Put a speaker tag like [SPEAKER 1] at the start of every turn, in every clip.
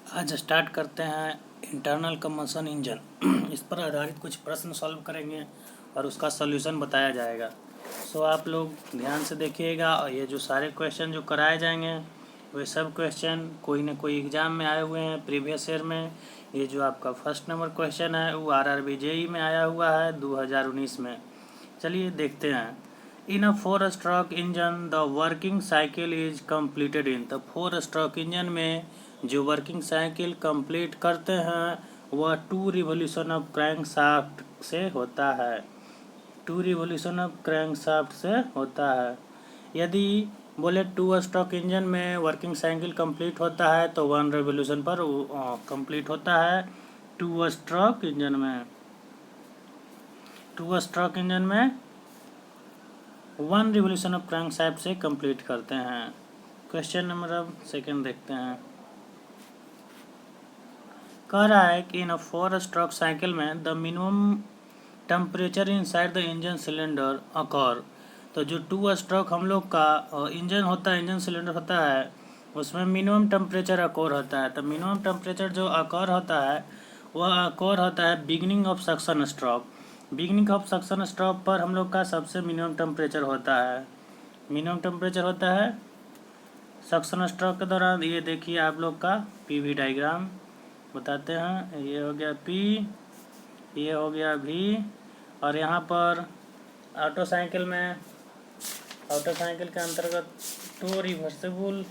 [SPEAKER 1] आज स्टार्ट करते हैं इंटरनल कंबशन इंजन। इस पर आधारित कुछ प्रश्न सॉल्व करेंगे और उसका सॉल्यूशन बताया जाएगा। सो आप लोग ध्यान से देखिएगा और ये जो सारे क्वेश्चन जो कराए जाएंगे वे सब क्वेश्चन कोई ना कोई एग्ज़ाम में आए हुए हैं प्रीवियस ईयर में। ये जो आपका फर्स्ट नंबर क्वेश्चन है वो RRB JEE में आया हुआ है 2019 में। चलिए देखते हैं। इन a 4 stroke engine the working cycle is completed in. तो 4 स्ट्रोक इंजन में जो वर्किंग साइकिल कंप्लीट करते हैं वह 2 रिवोल्यूशन ऑफ क्रैंकशाफ्ट से होता है। 2 रिवोल्यूशन ऑफ क्रैंकशाफ्ट से होता है। यदि बोले 2 स्ट्रोक इंजन में वर्किंग साइकिल कंप्लीट होता है तो 1 रिवोल्यूशन पर कंप्लीट होता है। 2 स्ट्रोक इंजन में 1 रिवोल्यूशन ऑफ क्रैंकशाफ्ट से कंप्लीट करते हैं। क्वेश्चन नंबर अब सेकंड देखते हैं। कह रहा है कि इन अ 4 स्ट्रोक साइकिल में the minimum temperature inside the engine cylinder occur. तो जो 2 स्ट्रोक हम लोग का इंजन होता है, इंजन सिलेंडर होता है, उसमें मिनिमम टेम्परेचर अकोर होता है। तो मिनिमम टेम्परेचर जो अकोर होता है वह अकोर होता है beginning of suction stroke. Beginning of suction stroke पर हम लोग का सबसे मिनिमम टेम्परेचर होता है। मिनिमम टेम्परेचर होता है सक्शन स्ट्रोक के दौरान। ये देखिए आप लोग का PV डायग्राम बताते हैं। ये हो गया P, ये हो गया V, और यहाँ पर ऑटो साइकिल के अंतर्गत 2 reversible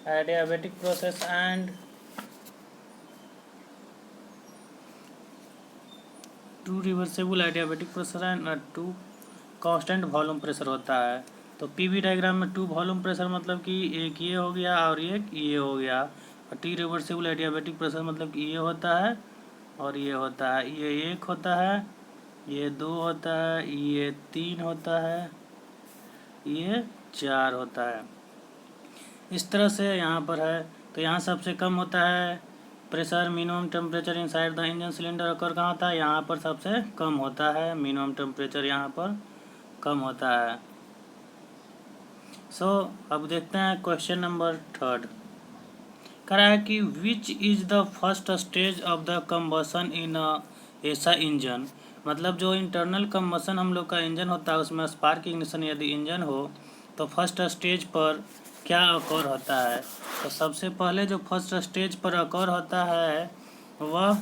[SPEAKER 1] adiabatic process and 2 constant volume pressure होता है। तो PV डायग्राम में 2 वॉल्यूम प्रेशर मतलब कि एक ये हो गया और एक ये हो गया, और T रिवर्सिबल एडियाबैटिक प्रेशर मतलब कि ये होता है और ये होता है। ये 1 होता है, ये 2 होता है, ये 3 होता है, ये 4 होता है। इस तरह से यहाँ पर है। तो यहाँ सबसे कम होता है pressure, minimum temperature inside the engine cylinder occur कहाँ होता है, यहाँ पर सबसे कम होता है। मिनिमम टेम्परेचर यहाँ पर कम होता है। अब देखते हैं क्वेश्चन नंबर थर्ड। कह रहा है कि which is the first stage of the combustion in ऐसा इंजन। मतलब जो इंटरनल कम्बसन हम लोग का इंजन होता है उसमें स्पार्क इग्निशन यदि इंजन हो तो फर्स्ट स्टेज पर क्या अकर होता है। तो सबसे पहले जो फर्स्ट स्टेज पर अकर होता है वह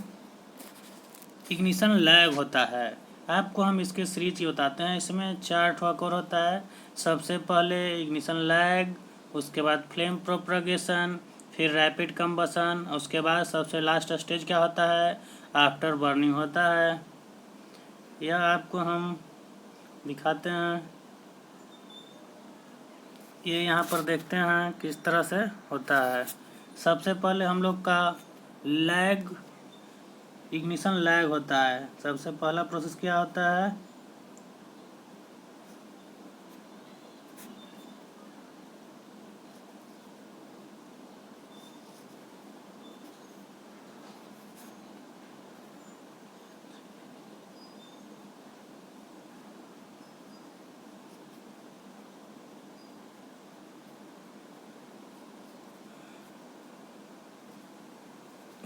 [SPEAKER 1] इग्निशन लैग होता है। आपको हम इसके सीरीज बताते हैं। इसमें 4 अकर होता है। सबसे पहले इग्निशन लैग, उसके बाद फ्लेम प्रोपगेशन, फिर रैपिड कंबसन, उसके बाद सबसे लास्ट स्टेज क्या होता है, आफ्टर बर्निंग होता है। यह आपको हम दिखाते हैं। ये यहाँ पर देखते हैं किस तरह से होता है। सबसे पहले हम लोग का लैग, इग्निशन लैग होता है। सबसे पहला प्रोसेस क्या होता है,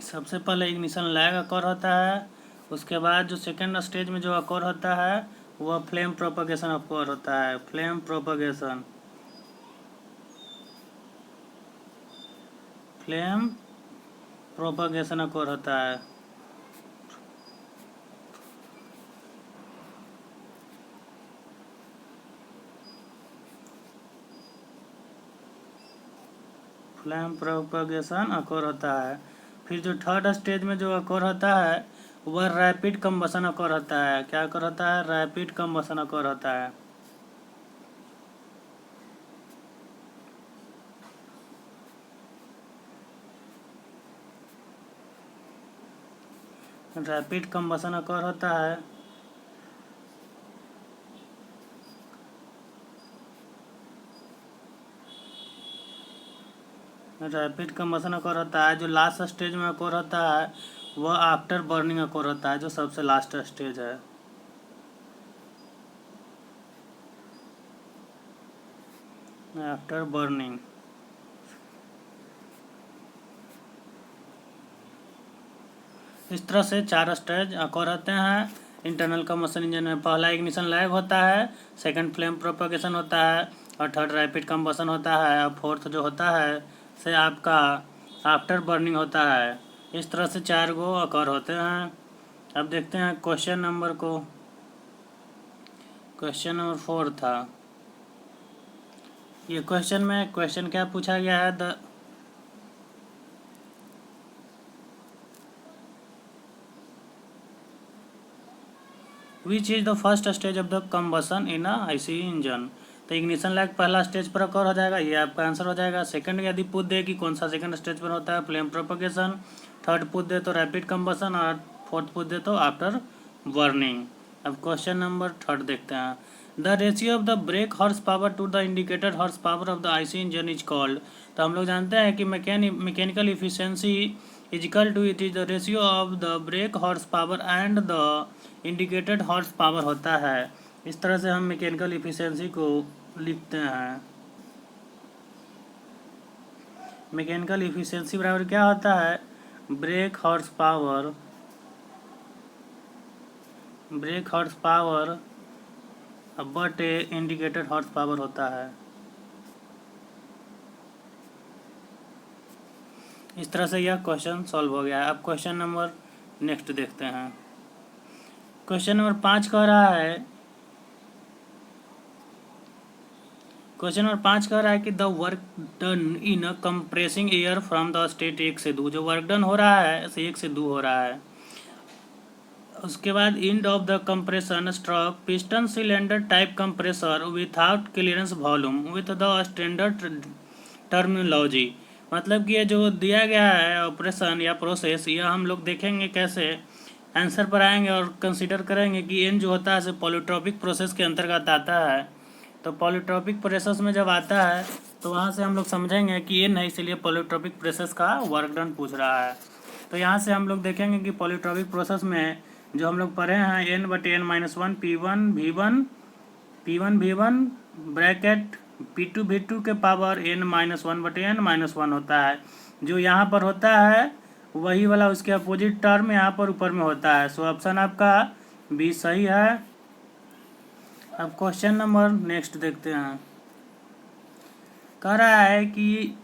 [SPEAKER 1] सबसे पहले इग्निशन लैग अकर होता है। उसके बाद जो सेकेंड स्टेज में जो अकर होता है वह फ्लेम प्रोपगेशन अकर होता है। फ्लेम प्रोपगेशन अकर होता है। फ्लेम प्रोपगेशन अकर होता है। फिर जो थर्ड स्टेज में जो अकर होता है वह रैपिड कंबसन अकर होता है। क्या अकर होता है, रैपिड कंबसन अकर होता है। रैपिड कंबसन अकर होता है। रैपिड कंबसन अकर होता है। जो लास्ट स्टेज में अकर होता है वह आफ्टर बर्निंग अकर होता है, जो सबसे लास्ट स्टेज है। आफ्टर बर्निंग इस तरह से 4 स्टेज अकर होते हैं इंटरनल कम्बशन इंजन में। पहला इग्निशन लैग होता है, सेकंड फ्लेम प्रोपगेशन होता है, और थर्ड रैपिड कम्बशन होता है, और फोर्थ जो होता है से आपका आफ्टर बर्निंग होता है। इस तरह से 4 गो अकर होते हैं। अब देखते हैं क्वेश्चन नंबर को। क्वेश्चन नंबर 4 था ये। क्वेश्चन में क्वेश्चन क्या पूछा गया है, the which is the first stage of the combustion in a IC engine. तो इग्निशन लैग पहला स्टेज पर अकर हो जाएगा, ये आपका आंसर हो जाएगा। सेकंड यदि पूछ दे कि कौन सा सेकंड स्टेज पर होता है, फ्लेम प्रोपगेशन। थर्ड पूछ दे तो रैपिड कम्बशन, और फोर्थ पूछ दे तो आफ्टर बर्निंग। अब क्वेश्चन नंबर 3 देखते हैं। The ratio of the brake horse power to the indicated horse power of the IC engine is called. तो हम लोग जानते हैं कि mechanical efficiency is equal to it is the ratio of the brake horse power and the indicated horse power होता है। इस तरह से हम मैकेनिकल इफिशियंसी को लिखते हैं। मैकेनिकल इफिशियंसी बराबर क्या होता है, ब्रेक हॉर्स पावर बटे इंडिकेटेड हॉर्स पावर होता है। इस तरह से यह क्वेश्चन सॉल्व हो गया है। अब क्वेश्चन नंबर नेक्स्ट देखते हैं। क्वेश्चन नंबर 5 कह रहा है, कि the work done in a compressing air from the state 1 से 2। जो वर्क डन हो रहा है से 1 से 2 हो रहा है। उसके बाद end of the compression stroke piston cylinder type compressor without clearance volume with the standard terminology. मतलब कि ये जो दिया गया है ऑपरेशन या प्रोसेस, यह हम लोग देखेंगे कैसे आंसर पर आएंगे और कंसीडर करेंगे कि एन जो होता है से पॉलीट्रोपिक प्रोसेस के अंतर्गत आता है। तो पॉलीट्रोपिक प्रोसेस में जब आता है तो वहाँ से हम लोग समझेंगे कि एन है, इसीलिए पॉलीट्रोपिक प्रोसेस का वर्क डन पूछ रहा है। तो यहाँ से हम लोग देखेंगे कि पॉलीट्रोपिक प्रोसेस में जो हम लोग पढ़े हैं एन बटे N minus 1 P1 bracket P2 के पावर n माइनस 1 बटे n माइनस 1 होता है। जो यहाँ पर होता है वही वाला उसके अपोजिट टर्म यहाँ पर ऊपर में होता है। सो ऑप्शन आपका बी सही है। अब क्वेश्चन नंबर नेक्स्ट देखते हैं। कह रहा है कि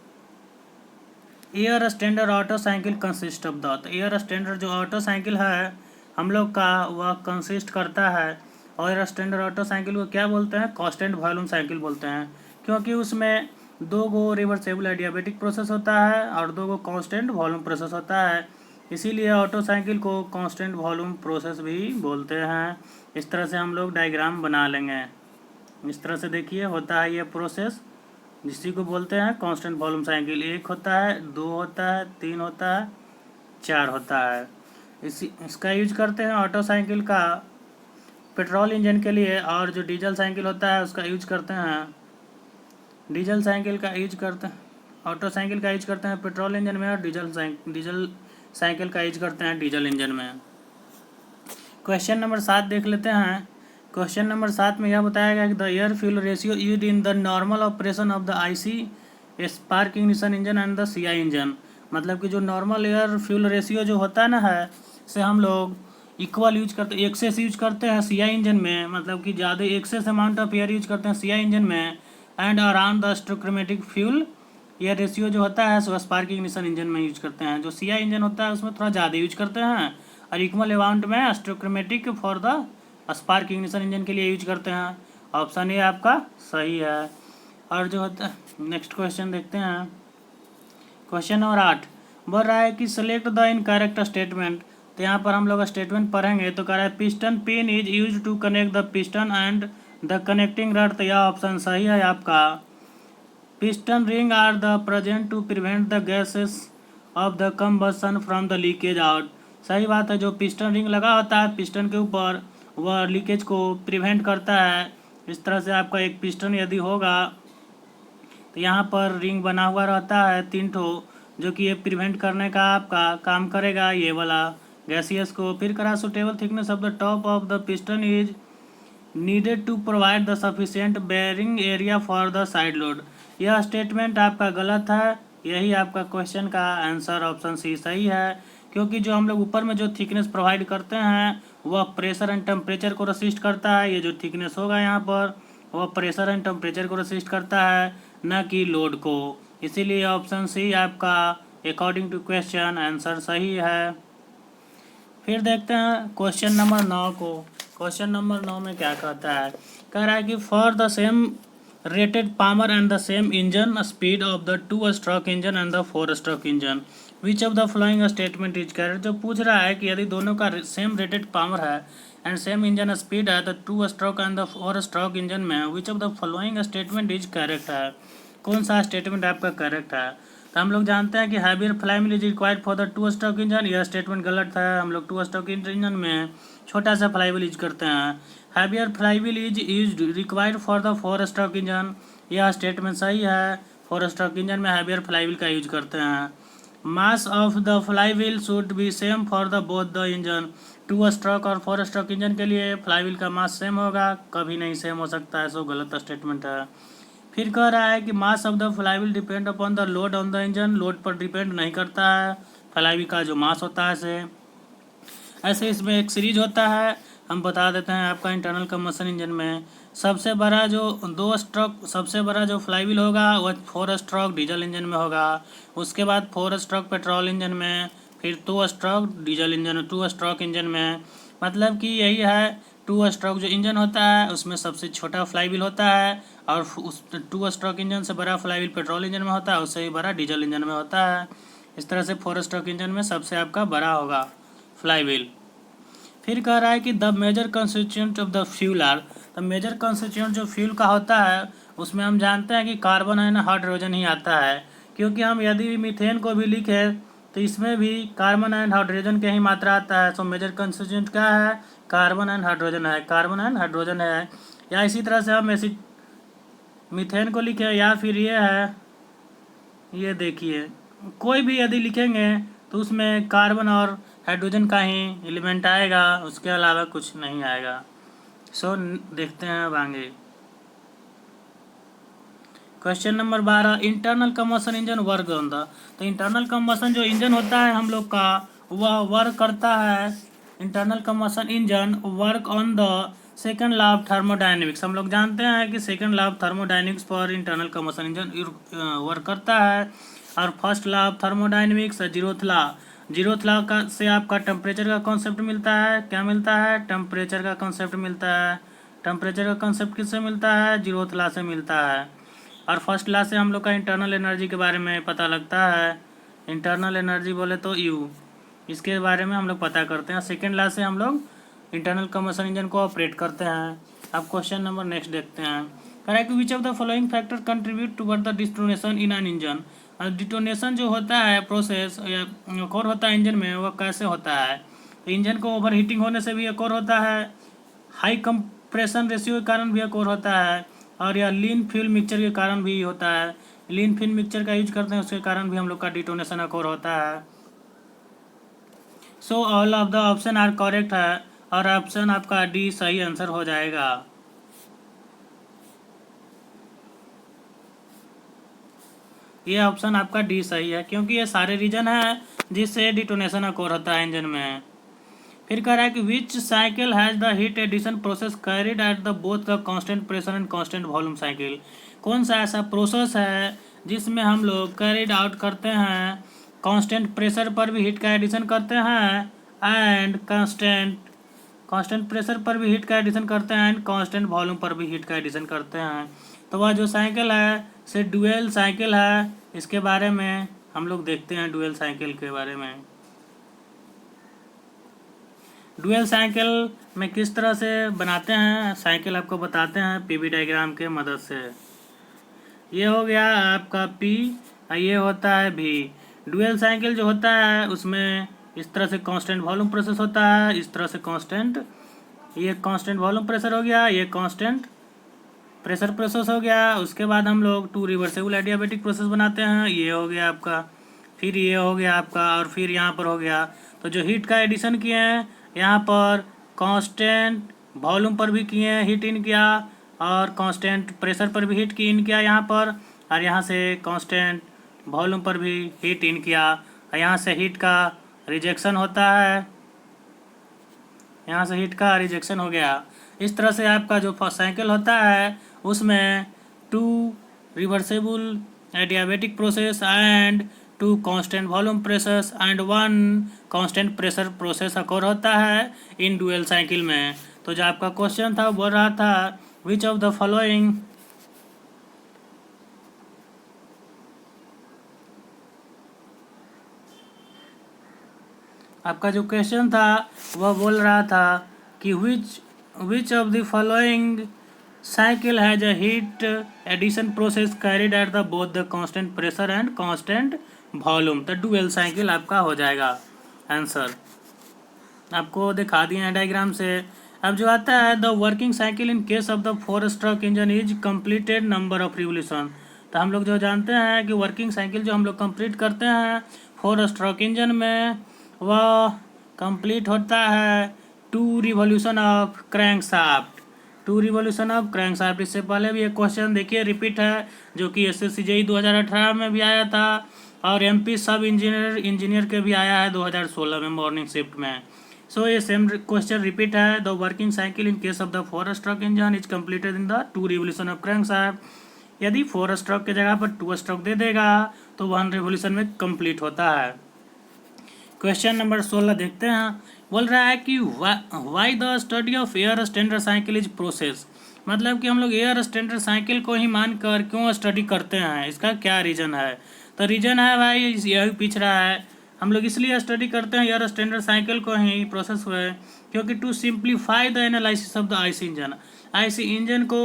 [SPEAKER 1] air standard auto cycle consist of the. तो एयर स्टैंडर्ड जो ऑटो साइकिल है हम लोग का वह कंसिस्ट करता है, और एयर स्टैंडर्ड ऑटो साइकिल को क्या बोलते हैं, कांस्टेंट वॉल्यूम साइकिल बोलते हैं, क्योंकि उसमें 2 गो रिवर्सेबल एडियाबेटिक प्रोसेस होता है और 2 गो कांस्टेंट वॉल्यूम प्रोसेस होता है। इसीलिए ऑटो साइकिल को कांस्टेंट वॉल्यूम प्रोसेस भी बोलते हैं। इस तरह से हम लोग डायग्राम बना लेंगे। इस तरह से देखिए होता है ये प्रोसेस, जिसी को बोलते हैं कांस्टेंट वॉल्यूम साइकिल। 1 होता है, 2 होता है, 3 होता है, 4 होता है। इसका यूज करते हैं ऑटो साइकिल का पेट्रोल इंजन के लिए, और जो डीजल साइकिल होता है उसका यूज करते हैं डीजल साइकिल का यूज करते हैं ऑटो साइकिल का यूज करते हैं पेट्रोल इंजन में, और डीजल साइकिल का यूज करते हैं डीजल इंजन में। क्वेश्चन नंबर 7 देख लेते हैं। क्वेश्चन नंबर 7 में यह बताया गया कि the air fuel ratio used in the normal operation of the IC spark ignition engine and the CI engine. मतलब कि जो नॉर्मल एयर फ्यूल रेशियो जो होता है ना है से हम लोग इक्वल यूज करते हैं, एक्सेस यूज करते हैं सीआई इंजन में, मतलब कि ज़्यादा excess amount of air use करते हैं सीआई इंजन में, and around the stoichiometric fuel air ratio जो होता है सो स्पार्क इग्निशन इंजन में यूज करते हैं। जो सीआई इंजन होता है उसमें थोड़ा ज़्यादा यूज करते हैं, और इक्वल अमाउंट में stoichiometric for the spark ignition engine के लिए यूज करते हैं। ऑप्शन ए आपका सही है। और जो होता है नेक्स्ट क्वेश्चन देखते हैं। क्वेश्चन नंबर 8 बोल रहा है कि सेलेक्ट द इनकरेक्ट स्टेटमेंट। तो यहाँ पर हम लोग स्टेटमेंट पढ़ेंगे। तो कह रहा है piston pin is use to connect the piston and the connecting rod. तो यह ऑप्शन सही है आपका। Piston ring are the present to prevent the gases of the combustion from the leakage out. सही बात है। जो पिस्टन रिंग लगा होता है पिस्टन के ऊपर वह लीकेज को प्रिवेंट करता है। इस तरह से आपका एक पिस्टन यदि होगा तो यहाँ पर रिंग बना हुआ रहता है 3 ठो, जो कि ये प्रिवेंट करने का आपका काम करेगा ये वाला गैसियस को। फिर करा suitable thickness of the top of the piston is needed to provide the sufficient bearing area for the side load. यह स्टेटमेंट आपका गलत है। यही आपका क्वेश्चन का आंसर ऑप्शन सी सही है, क्योंकि जो हम लोग ऊपर में जो थिकनेस प्रोवाइड करते हैं वह प्रेशर एंड टेम्परेचर को रेसिस्ट करता है। ये जो थिकनेस होगा यहाँ पर वह प्रेशर एंड टेम्परेचर को रेसिस्ट करता है, न कि लोड को। इसीलिए ऑप्शन सी आपका अकॉर्डिंग टू क्वेश्चन आंसर सही है। फिर देखते हैं क्वेश्चन नंबर 9 को। क्वेश्चन नंबर 9 में क्या कहता है, कह रहा है कि for the same rated power and the same engine speed of the 2 stroke engine and the 4 stroke engine which of the following statement is correct. जो पूछ रहा है कि यदि दोनों का सेम रेटेड पावर है एंड सेम इंजन स्पीड है the 2 stroke and the 4 stroke engine में which of the following statement is correct है, कौन सा स्टेटमेंट आपका करेक्ट है। तो हम लोग जानते हैं कि heavier flywheel is required for the 2 stroke engine, यह स्टेटमेंट गलत है। हम लोग 2 स्ट्रोक इंजन में छोटा सा फ्लाईव्हील यूज करते हैं। Heavier flywheel is required for the 4 stroke engine, यह स्टेटमेंट सही है। 4 स्ट्रोक इंजन में हैवियर फ्लाईव्हील का यूज करते हैं। Mass of the flywheel should be same for the both the engine, 2 stroke और 4 स्ट्रोक इंजन के लिए फ्लाईव्हील का मास सेम होगा, कभी नहीं सेम हो सकता है, सो गलत स्टेटमेंट है। फिर कह रहा है कि mass of the flywheel depend upon the load on the engine, load पर डिपेंड नहीं करता है फ्लाईव्हील का जो मास होता है से। ऐसे इसमें एक सीरीज होता है, हम बता देते हैं आपका इंटरनल कंबशन इंजन में सबसे बड़ा जो 2 स्ट्रोक सबसे बड़ा जो फ्लाईव्हील होगा वह 4 स्ट्रोक डीजल इंजन में होगा। उसके बाद 4 स्ट्रोक पेट्रोल इंजन में, फिर 2 stroke diesel engine 2 stroke engine में। मतलब कि यही है 2 स्ट्रोक जो इंजन होता है उसमें सबसे छोटा फ्लाईव्हील होता है और उस 2 स्ट्रोक इंजन से बड़ा फ्लाईव्हील पेट्रोल इंजन में होता है, उससे ही बड़ा डीजल इंजन में होता है। इस तरह से 4 स्ट्रोक इंजन में सबसे आपका बड़ा होगा फ्लाईव्हील। फिर कह रहा है कि the major constituent of the fuel are, the major constituent जो फ्यूल का होता है उसमें हम जानते हैं कि कार्बन एंड हाइड्रोजन ही आता है, क्योंकि हम यदि मीथेन को भी लिखें तो इसमें भी कार्बन एंड हाइड्रोजन के ही मात्रा आता है। सो मेजर कंस्टिट्यूएंट क्या है, कार्बन एंड हाइड्रोजन है, कार्बन एंड हाइड्रोजन है। या इसी तरह से हम मीथेन को लिखें या फिर ये है, ये देखिए कोई भी यदि लिखेंगे तो उसमें कार्बन और हाइड्रोजन का ही एलिमेंट आएगा, उसके अलावा कुछ नहीं आएगा। सो देखते हैं अब आगे question number 12, internal combustion engine work on the. तो इंटरनल कंबशन जो इंजन होता है हम लोग का वह वर्क करता है, internal combustion engine work on the second law of thermodynamics. हम लोग जानते हैं कि सेकेंड लॉ ऑफ थर्मोडाइनमिक्स पर इंटरनल कंबशन इंजन वर्क करता है। और first law of thermodynamics zeroth law का से आपका टेम्परेचर का कॉन्सेप्ट मिलता है। क्या मिलता है, टेम्परेचर का कॉन्सेप्ट मिलता है। टेम्परेचर का कॉन्सेप्ट किससे मिलता है, जीरोथ लॉ से मिलता है। और फर्स्ट लॉ से हम लोग का इंटरनल एनर्जी के बारे में पता लगता है। इंटरनल एनर्जी बोले तो यू, इसके बारे में हम लोग पता करते हैं। सेकेंड लॉ से हम लोग इंटरनल कंबशन इंजन को ऑपरेट करते हैं। अब क्वेश्चन नंबर नेक्स्ट देखते हैं, कह रहा है कि which of the following factor contribute toward the detonation in an engine. और डिटोनेशन जो होता है प्रोसेस एक और होता है इंजन में, वह कैसे होता है। तो इंजन को ओवर हीटिंग होने से भी एक और होता है, हाई कंप्रेशन रेशियो के कारण भी एक और होता है, और यह लीन फ्यूल मिक्सचर के कारण भी होता है। लीन फ्यूल मिक्सचर का यूज करते हैं उसके कारण भी हम लोग का डिटोनेशन एक और होता है। So all of the option are correct है और ऑप्शन आपका डी सही आंसर हो जाएगा। ये ऑप्शन आपका डी सही है, क्योंकि ये सारे रीजन है जिससे डिटोनेशन अकोर होता है इंजन में। फिर कह रहा है कि which cycle has the heat addition process carried at the both the constant pressure and constant volume cycle. कौन सा ऐसा प्रोसेस है जिसमें हम लोग कैरिड आउट करते हैं, कांस्टेंट प्रेशर पर भी हीट का एडिशन करते हैं एंड कांस्टेंट प्रेशर पर भी हीट का एडिशन करते हैं एंड कांस्टेंट वॉल्यूम पर भी हीट का एडिशन करते हैं। तो वह जो साइकिल है से डुअल साइकिल है। इसके बारे में हम लोग देखते हैं, डुअल साइकिल के बारे में। डुअल साइकिल में किस तरह से बनाते हैं साइकिल आपको बताते हैं पीवी डायग्राम के मदद से। ये हो गया आपका पी, ये होता है भी। डुअल साइकिल जो होता है उसमें इस तरह से कांस्टेंट वॉल्यूम प्रोसेस होता है, इस तरह से कांस्टेंट, ये कांस्टेंट वॉल्यूम प्रेशर हो गया, ये कांस्टेंट प्रेशर प्रोसेस हो गया। उसके बाद हम लोग 2 रिवर्सेबल एडियाबैटिक प्रोसेस बनाते हैं, ये हो गया आपका, फिर ये हो गया आपका, और फिर यहाँ पर हो गया। तो जो हीट का एडिशन किए हैं यहाँ पर कांस्टेंट वॉल्यूम पर भी किए हैं, हीट इन किया, और कांस्टेंट प्रेशर पर भी हीट इन किया यहाँ पर, और यहाँ से कांस्टेंट वॉल्यूम पर भी हीट इन किया, और यहाँ से हीट का रिजेक्शन होता है, यहाँ से हीट का रिजेक्शन हो गया। इस तरह से आपका जो साइकिल होता है उसमें 2 reversible adiabatic process and 2 constant volume pressures and 1 constant pressure process acore होता है इन डुअल साइकिल में। तो जो आपका क्वेश्चन था वो बोल रहा था विच ऑफ द फॉलोइंग, आपका जो क्वेश्चन था वह बोल रहा था कि which of the following cycle has a heat addition process carried at the both the constant pressure and constant volume. तो डुअल साइकिल आपका हो जाएगा आंसर। आपको दिखा दिए हैं डायग्राम से। अब जो आता है the working cycle in case of the 4 stroke engine is completed number of revolution. तो हम लोग जो जानते हैं कि वर्किंग साइकिल जो हम लोग कंप्लीट करते हैं 4 स्ट्रोक इंजन में वह कंप्लीट होता है 2 revolution of crankshaft, 2 revolution of crankshaft. इससे पहले भी एक क्वेश्चन देखिए रिपीट है जो कि एसएससी जेईई 2018 में भी आया था और एमपी सब इंजीनियर के भी आया है 2016 में मॉर्निंग शिफ्ट में। सो ये सेम क्वेश्चन रिपीट है। The working cycle in case of the 4 stroke engine is completed in the 2 revolution of crankshaft. यदि 4 स्ट्रोक की जगह पर 2 स्ट्रोक दे देगा तो 1 रिवोल्यूशन में कंप्लीट होता है। क्वेश्चन नंबर 16 देखते हैं। बोल रहा है कि why the study of air standard cycle is process. मतलब कि हम लोग एयर स्टैंडर्ड साइकिल को ही मानकर क्यों स्टडी करते हैं, इसका क्या रीज़न है। तो रीज़न है भाई यही पूछ रहा है। हम लोग इसलिए स्टडी करते हैं एयर स्टैंडर्ड साइकिल को ही प्रोसेस हुए क्योंकि to simplify the analysis of the IC engine, IC engine को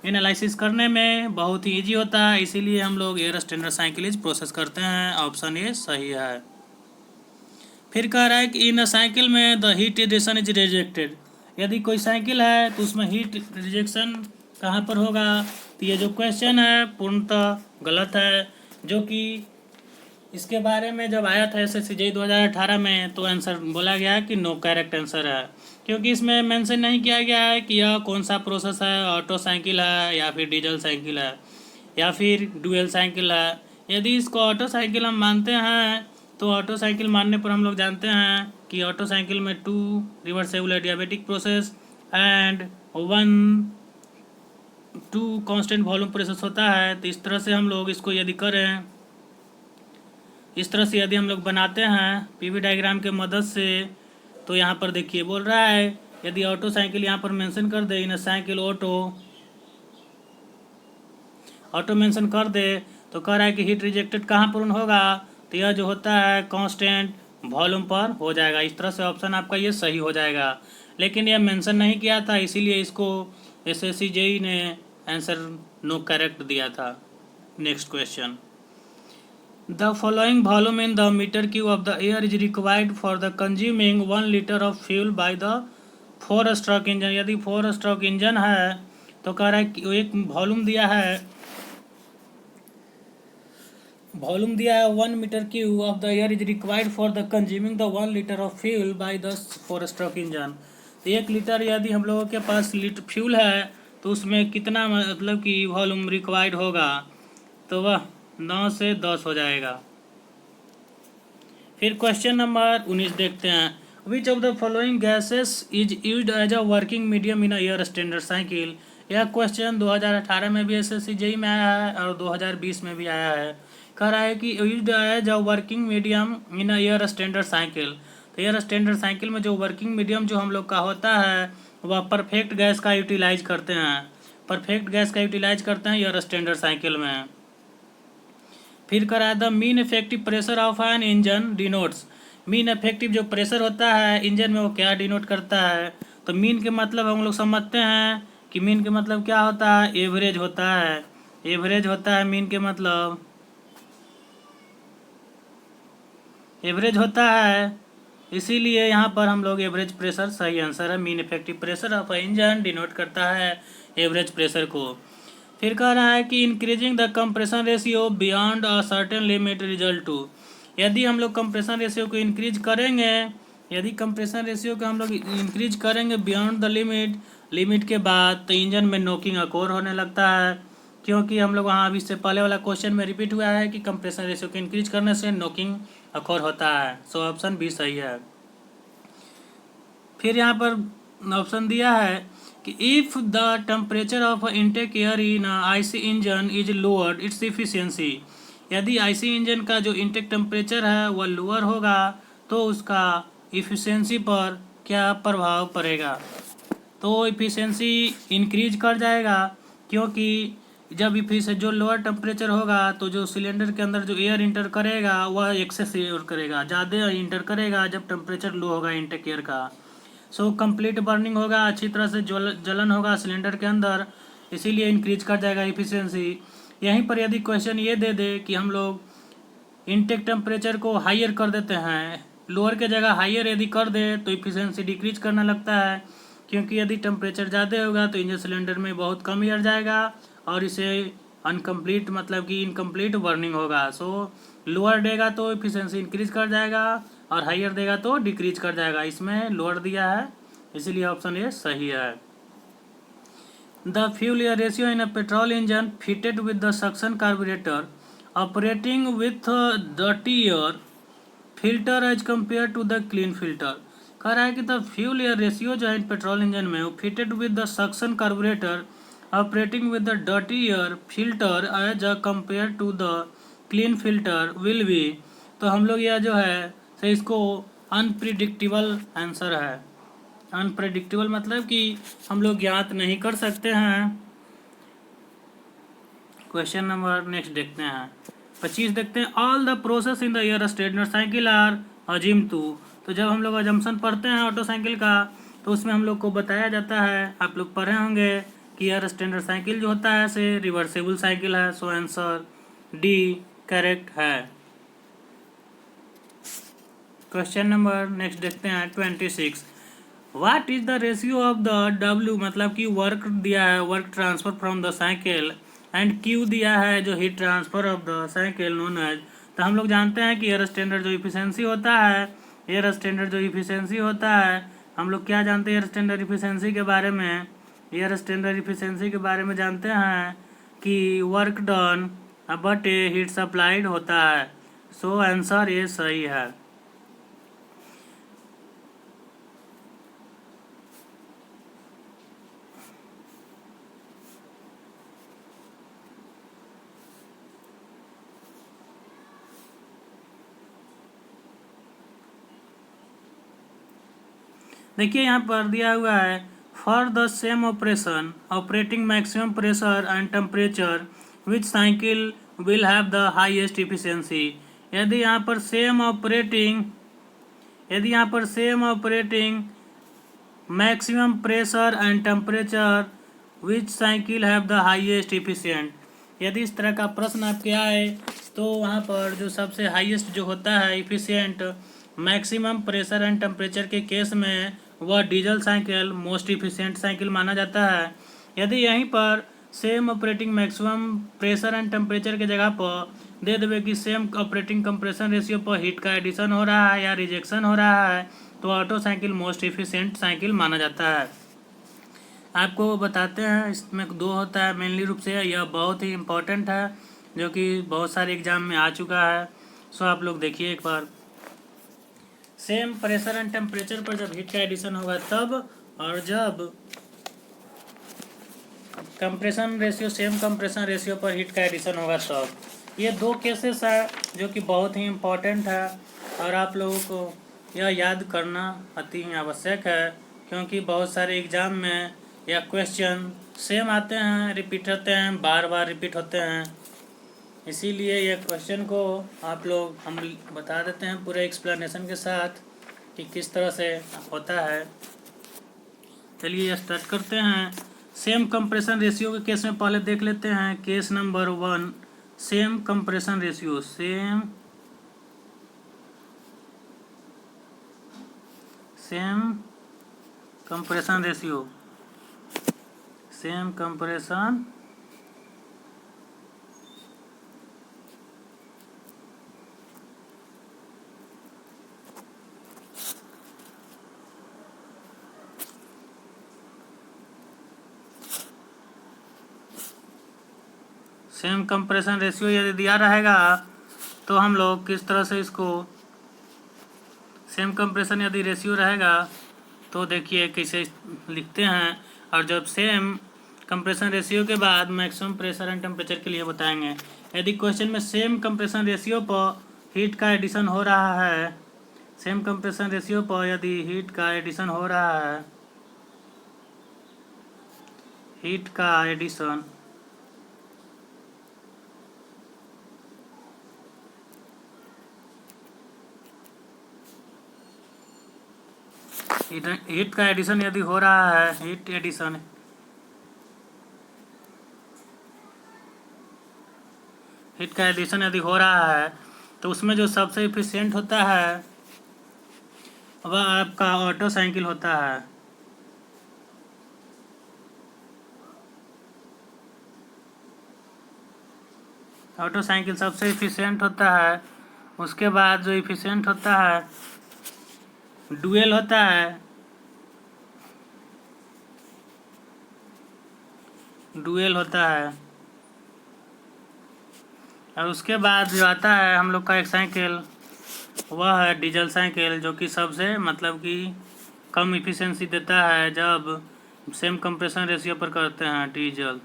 [SPEAKER 1] एनालिसिस करने में बहुत ही ईजी होता है, इसीलिए हम लोग air standard cycle is process करते हैं। ऑप्शन ए सही है। फिर कह रहा है कि इन साइकिल में the heat rejection is rejected. यदि कोई साइकिल है तो उसमें हीट रिजेक्शन कहाँ पर होगा। तो ये जो क्वेश्चन है पूर्णतः गलत है, जो कि इसके बारे में जब आया था एसएससी जेईई 2018 में तो आंसर बोला गया कि नो करेक्ट आंसर है, क्योंकि इसमें मेंशन नहीं किया गया है कि यह कौन सा प्रोसेस है, ऑटो साइकिल है या फिर डीजल साइकिल है या फिर डुअल साइकिल है। यदि इसको ऑटो साइकिल हम मानते हैं तो ऑटो साइकिल मानने पर हम लोग जानते हैं कि ऑटो साइकिल में 2 reversible adiabatic process and 2 constant volume process होता है। तो इस तरह से हम लोग इसको यदि करें, इस तरह से यदि हम लोग बनाते हैं पीवी डायग्राम के मदद से, तो यहाँ पर देखिए बोल रहा है यदि ऑटो साइकिल यहाँ पर मेंशन कर दे, इन साइकिल ऑटो मेंशन कर दे तो कह रहा है कि हीट रिजेक्टेड कहाँ पूर्ण होगा। तो यह जो होता है कांस्टेंट वॉल्यूम पर हो जाएगा। इस तरह से ऑप्शन आपका ये सही हो जाएगा, लेकिन यह मेंशन नहीं किया था इसीलिए इसको एसएससी जेईई ने आंसर नो करेक्ट दिया था। Next question, the following volume in the metre cube of the air is required for the consuming 1 litre of fuel by the 4 stroke engine. यदि 4 स्ट्रोक इंजन है तो कह रहा है कि एक वॉल्यूम दिया है 1 metre cube of the air is required for the consuming the 1 litre of fuel by the 4 stroke engine. तो 1 लीटर यदि हम लोगों के पास फ्यूल है तो उसमें कितना मतलब कि वॉल्यूम रिक्वायर्ड होगा, तो वह 9 से 10 हो जाएगा। फिर क्वेश्चन नंबर 19 देखते हैं। Which of the following gases is used as a working medium in air standard cycle. यह क्वेश्चन 2018 में भी एसएससी जेईई में आया है और 2020 में भी आया है। कह रहा है कि used as a working medium in air standard cycle. तो एयर स्टैंडर्ड साइकिल में जो वर्किंग मीडियम जो हम लोग का होता है वह परफेक्ट गैस का यूटिलाइज करते हैं, परफेक्ट गैस का यूटिलाइज करते हैं एयर स्टैंडर्ड साइकिल में। फिर करा the mean effective pressure of an engine denotes. Mean effective जो प्रेशर होता है इंजन में वो क्या डिनोट करता है। तो मीन के मतलब हम लोग समझते हैं कि मीन के मतलब क्या होता है, एवरेज होता है। एवरेज होता है मीन के मतलब एवरेज होता है, इसीलिए यहाँ पर हम लोग एवरेज प्रेशर सही आंसर है। Mean effective pressure of engine denote करता है एवरेज प्रेशर को। फिर कह रहा है कि increasing the compression ratio beyond a certain limit result to. यदि हम लोग कंप्रेशन रेशियो को इंक्रीज करेंगे, यदि कंप्रेशन रेशियो को हम लोग इंक्रीज करेंगे बियॉन्ड द लिमिट के बाद, तो इंजन में नॉकिंग अकोर होने लगता है, क्योंकि हम लोग वहाँ अभी इससे पहले वाला क्वेश्चन में रिपीट हुआ है कि कंप्रेशन रेशियो को इंक्रीज करने से नॉकिंग अखोर होता है। सो ऑप्शन बी सही है। फिर यहाँ पर ऑप्शन दिया है कि if the temperature of intake air in IC engine is lowered it's efficiency, यदि आईसी इंजन का जो इनटेक टेम्परेचर है वह लोअर होगा तो उसका इफिशियंसी पर क्या प्रभाव पड़ेगा। तो इफिशियंसी इंक्रीज कर जाएगा, क्योंकि जब जो लोअर टेम्परेचर होगा तो जो सिलेंडर के अंदर जो एयर इंटर करेगा वह एक्सेस एयर करेगा, ज़्यादा इंटर करेगा जब टेम्परेचर लो होगा इनटेक एयर का। सो कंप्लीट बर्निंग होगा, अच्छी तरह से जलन होगा सिलेंडर के अंदर, इसीलिए इंक्रीज कर जाएगा इफिशियंसी। यहीं पर यदि क्वेश्चन ये दे दे कि हम लोग इनटेक टेम्परेचर को हायर कर देते हैं, लोअर के जगह हायर यदि कर दे तो इफिशियंसी डिक्रीज करने लगता है, क्योंकि यदि टेम्परेचर ज़्यादा होगा तो इंजन सिलेंडर में बहुत कम एयर जाएगा और इसे अनकम्प्लीट मतलब कि इनकम्प्लीट बर्निंग होगा। सो लोअर देगा तो इफिशियंसी इंक्रीज कर जाएगा और हायर देगा तो डिक्रीज कर जाएगा। इसमें लोअर दिया है, इसीलिए ऑप्शन ए सही है। The fuel air ratio in a petrol engine fitted with the suction carburettor operating with dirty air filter as compare to the clean filter. कह रहा है कि द फ्यूल एयर रेशियो जो है पेट्रोल इंजन में वो fitted with the suction carburettor operating with the dirty air filter as compare to the clean filter will be. तो हम लोग यह जो है तो इसको अनप्रिडिक्टेबल आंसर है। अनप्रिडिक्टेबल मतलब कि हम लोग ज्ञात नहीं कर सकते हैं। क्वेश्चन नंबर नेक्स्ट देखते हैं 25 देखते हैं। All the process in the air standard cycle are assume to. तो जब हम लोग अजम्पशन पढ़ते हैं ऑटो साइकिल का तो उसमें हम लोग को बताया जाता है, आप लोग पढ़े होंगे कि एयर स्टैंडर्ड साइकिल जो होता है से रिवर्सेबल साइकिल है। सो आंसर डी करेक्ट है। क्वेश्चन नंबर नेक्स्ट देखते हैं 26। What is the ratio of the W मतलब कि वर्क दिया है, work transfer from the cycle, and Q दिया है जो heat transfer of the cycle known as. तो हम लोग जानते हैं कि एयर स्टैंडर्ड जो इफिशियंसी होता है, एयर स्टैंडर्ड जो इफिशियंसी होता है, हम लोग क्या जानते हैं एयर स्टैंडर्ड इफिशियंसी के बारे में। एयर स्टैंडर्ड इफिशियंसी के बारे में जानते हैं कि work done but A heat supplied होता है। सो आंसर ये सही है। देखिए यहाँ पर दिया हुआ है for the same operation operating maximum pressure and temperature which cycle will have the highest efficiency. यदि यहाँ पर same operating maximum pressure and temperature which cycle have the highest efficient, यदि इस तरह का प्रश्न आपके आए तो वहाँ पर जो सबसे हाईएस्ट जो होता है efficient maximum pressure and temperature के केस में वह diesel cycle most efficient cycle माना जाता है। यदि यहीं पर same operating maximum pressure and temperature के जगह पर दे देवे कि सेम ऑपरेटिंग कंप्रेशन रेशियो पर हीट का एडिशन हो रहा है या रिजेक्शन हो रहा है तो auto cycle most efficient cycle माना जाता है। आपको बताते हैं इसमें दो होता है मेनली रूप से, यह बहुत ही इम्पोर्टेंट है जो कि बहुत सारे एग्जाम में आ चुका है। सो आप लोग देखिए एक बार, सेम प्रेशर एंड टेम्परेचर पर जब हीट का एडिशन होगा तब, और जब compression ratio same compression ratio पर हीट का एडिशन होगा तब। ये दो केसेस है जो कि बहुत ही इम्पोर्टेंट है और आप लोगों को यह याद करना अति ही आवश्यक है, क्योंकि बहुत सारे एग्जाम में यह क्वेश्चन सेम आते हैं, रिपीट होते हैं, बार बार रिपीट होते हैं। इसीलिए यह क्वेश्चन को आप लोग हम बता देते हैं पूरे एक्सप्लेनेशन के साथ कि किस तरह से होता है। चलिए स्टार्ट करते हैं। सेम कंप्रेशन रेशियो के केस में पहले देख लेते हैं case number 1, same compression ratio. Same compression ratio, same compression same compression ratio यदि दिया रहेगा तो हम लोग किस तरह से इसको सेम कंप्रेशन यदि रेशियो रहेगा तो देखिए कैसे लिखते हैं, और जब सेम कंप्रेशन रेशियो के बाद मैक्सिमम प्रेशर एंड टेम्परेचर के लिए बताएंगे। यदि क्वेश्चन में सेम कंप्रेशन रेशियो पर हीट का एडिशन हो रहा है, सेम कंप्रेशन रेशियो पर यदि हीट का एडिशन हो रहा है, हीट का एडिशन हीट का एडिशन यदि हो रहा है, हीट का एडिशन यदि हो रहा है, तो उसमें जो सबसे इफिशिएंट होता है वह आपका ऑटो साइकिल होता है। ऑटो साइकिल सबसे इफिशिएंट होता है। उसके बाद जो इफिशिएंट होता है डुएल होता है। और उसके बाद जो आता है हम लोग का एक साइकिल, वह है डीजल साइकिल, जो कि सबसे मतलब कि कम इफिशिएंसी देता है जब सेम कंप्रेशन रेशियो पर करते हैं। डीजल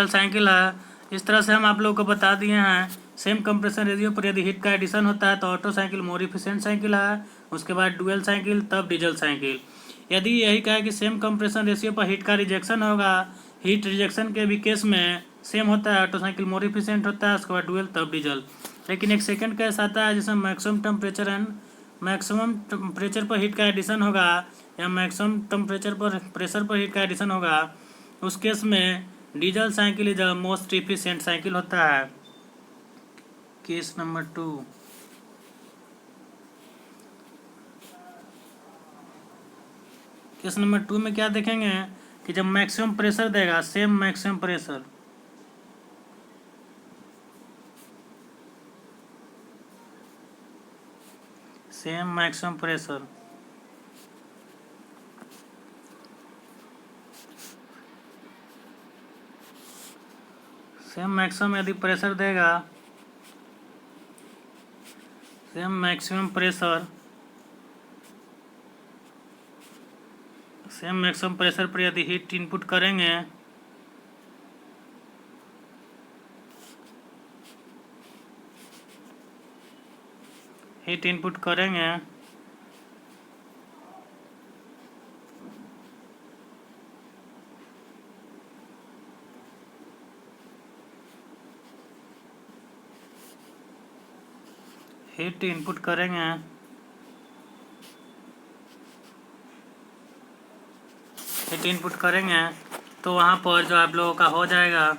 [SPEAKER 1] साइकिल है। इस तरह से हम आप लोगों को बता दिए हैं। सेम कंप्रेशन रेशियो पर यदि हीट का एडिशन होता है तो ऑटो साइकिल मोर इफिशिएंट साइकिल है, उसके बाद डुअल साइकिल, तब डीजल साइकिल। यदि यही कहा कि सेम कंप्रेशन रेशियो पर हीट का रिजेक्शन होगा, हीट रिजेक्शन के भी केस में सेम होता है, ऑटो साइकिल मोर इफिशिएंट होता है, उसके बाद डुअल तब डीजल। लेकिन एक सेकंड केस आता है जिसमें मैक्सिमम टेम्परेचर पर हीट का एडिशन होगा या मैक्सिमम टेम्परेचर पर प्रेशर पर हीट का एडिशन होगा। उस केस में diesel cycle is the most efficient cycle होता है। Case number 2। केस नंबर 2 में क्या देखेंगे कि जब मैक्सिमम प्रेशर देगा, same maximum pressure, same maximum यदि प्रेशर देगा, सेम मैक्सिमम प्रेशर पर यदि हीट इनपुट करेंगे, तो वहाँ पर जो आप लोगों का हो जाएगा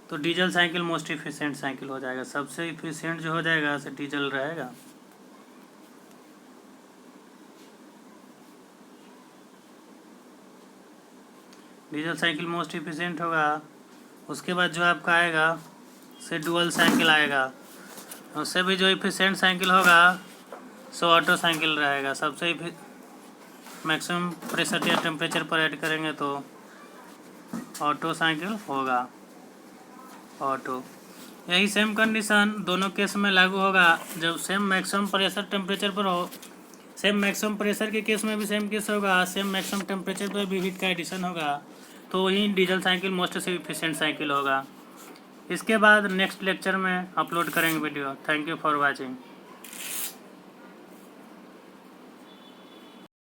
[SPEAKER 1] तो diesel cycle most efficient cycle हो जाएगा। सबसे इफिशिएंट जो हो जाएगा से डीजल रहेगा। डीजल साइकिल मोस्ट इफिशिएंट होगा। उसके बाद जो आपका आएगा से डुअल साइकिल आएगा। उससे भी जो इफिशिएंट साइकिल होगा सो ऑटो साइकिल रहेगा। सबसे मैक्सिमम प्रेशर या टेम्परेचर पर ऐड करेंगे तो ऑटो साइकिल होगा। यही सेम कंडीशन दोनों केस में लागू होगा। जब सेम मैक्सिमम प्रेशर टेम्परेचर पर हो, सेम मैक्सिमम प्रेशर के केस में भी सेम केस होगा, सेम मैक्सिमम टेम्परेचर पर भी हीट का एडिशन होगा, तो वही diesel cycle most efficient cycle होगा। इसके बाद नेक्स्ट लेक्चर में अपलोड करेंगे video. Thank you for watching.